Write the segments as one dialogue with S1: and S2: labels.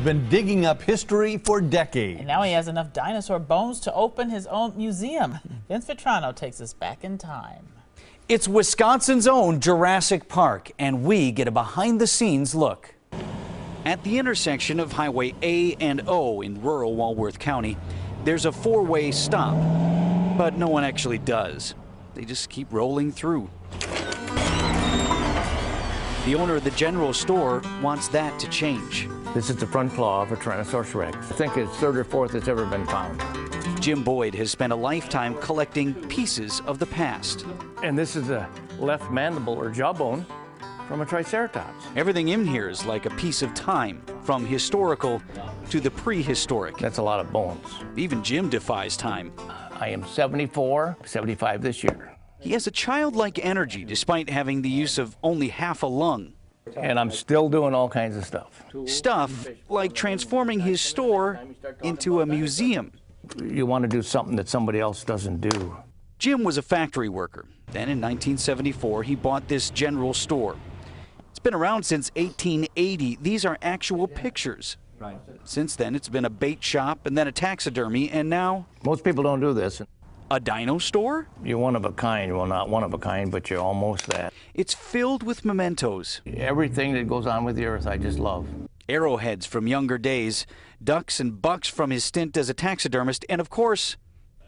S1: been digging up history for decades.
S2: And now he has enough dinosaur bones to open his own museum. Vince Vitrano takes us back in time.
S3: It's Wisconsin's own Jurassic Park, and we get a behind-the-scenes look. At the intersection of Highway A and O in rural Walworth County, there's a four-way stop, but no one actually does. They just keep rolling through. The owner of the general store wants that to change.
S4: This is the front claw of a Tyrannosaurus rex. I think it's third or fourth that's ever been found.
S3: Jim Boyd has spent a lifetime collecting pieces of the past.
S4: And this is a left mandible or jawbone from a Triceratops.
S3: Everything in here is like a piece of time, from historical to the prehistoric.
S4: That's a lot of bones.
S3: Even Jim defies time.
S4: I am 74, 75 this year.
S3: He has a childlike energy despite having the use of only half a lung.
S4: And I'm still doing all kinds of stuff.
S3: Stuff like transforming his store into a museum.
S4: You want to do something that somebody else doesn't do.
S3: Jim was a factory worker. Then in 1974, he bought this general store. It's been around since 1880. These are actual pictures. Since then, it's been a bait shop and then a taxidermy, and now...
S4: Most people don't do this.
S3: A dino store?
S4: You're one of a kind. Well, not one of a kind, but you're almost that.
S3: It's filled with mementos.
S4: Everything that goes on with the earth, I just love.
S3: Arrowheads from younger days, ducks and bucks from his stint as a taxidermist, and of course,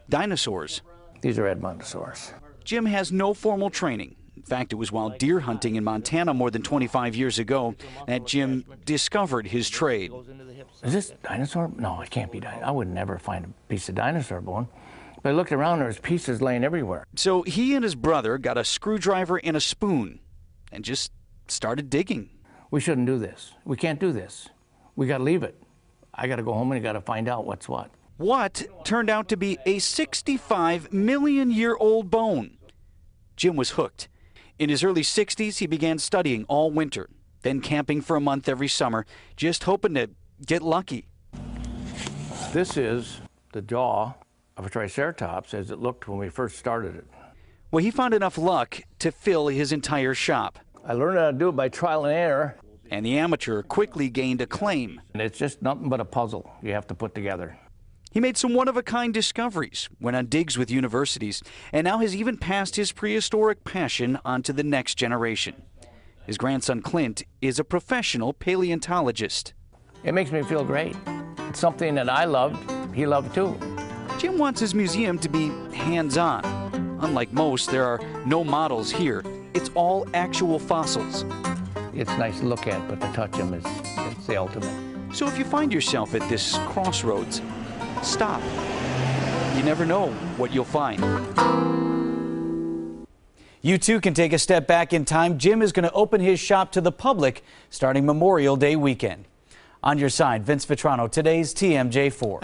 S3: dinosaurs.
S4: These are Edmontosaurus.
S3: Jim has no formal training. In fact, it was while deer hunting in Montana more than 25 years ago that Jim discovered his trade.
S4: Is this dinosaur? No, it can't be dinosaur. I would never find a piece of dinosaur bone. But I looked around, there's pieces laying everywhere.
S3: So he and his brother got a screwdriver and a spoon and just started digging.
S4: We shouldn't do this. We can't do this. We got to leave it. I got to go home and got to find out what's what.
S3: What turned out to be a 65-million-year-old bone. Jim was hooked. In his early 60s, he began studying all winter, then camping for a month every summer, just hoping to get lucky.
S4: This is the jaw of a Triceratops as it looked when we first started it.
S3: Well, he found enough luck to fill his entire shop.
S4: I learned how to do it by trial and error.
S3: And the amateur quickly gained acclaim.
S4: And it's just nothing but a puzzle you have to put together.
S3: He made some one-of-a-kind discoveries, went on digs with universities, and now has even passed his prehistoric passion on to the next generation. His grandson Clint is a professional paleontologist.
S4: It makes me feel great. It's something that I loved, he loved too.
S3: Jim wants his museum to be hands-on. Unlike most, there are no models here. It's all actual fossils.
S4: It's nice to look at, but to touch them is it's the ultimate.
S3: So if you find yourself at this crossroads, stop. You never know what you'll find. You too can take a step back in time. Jim is going to open his shop to the public starting Memorial Day weekend. On your side, Vince Vitrano, today's TMJ4.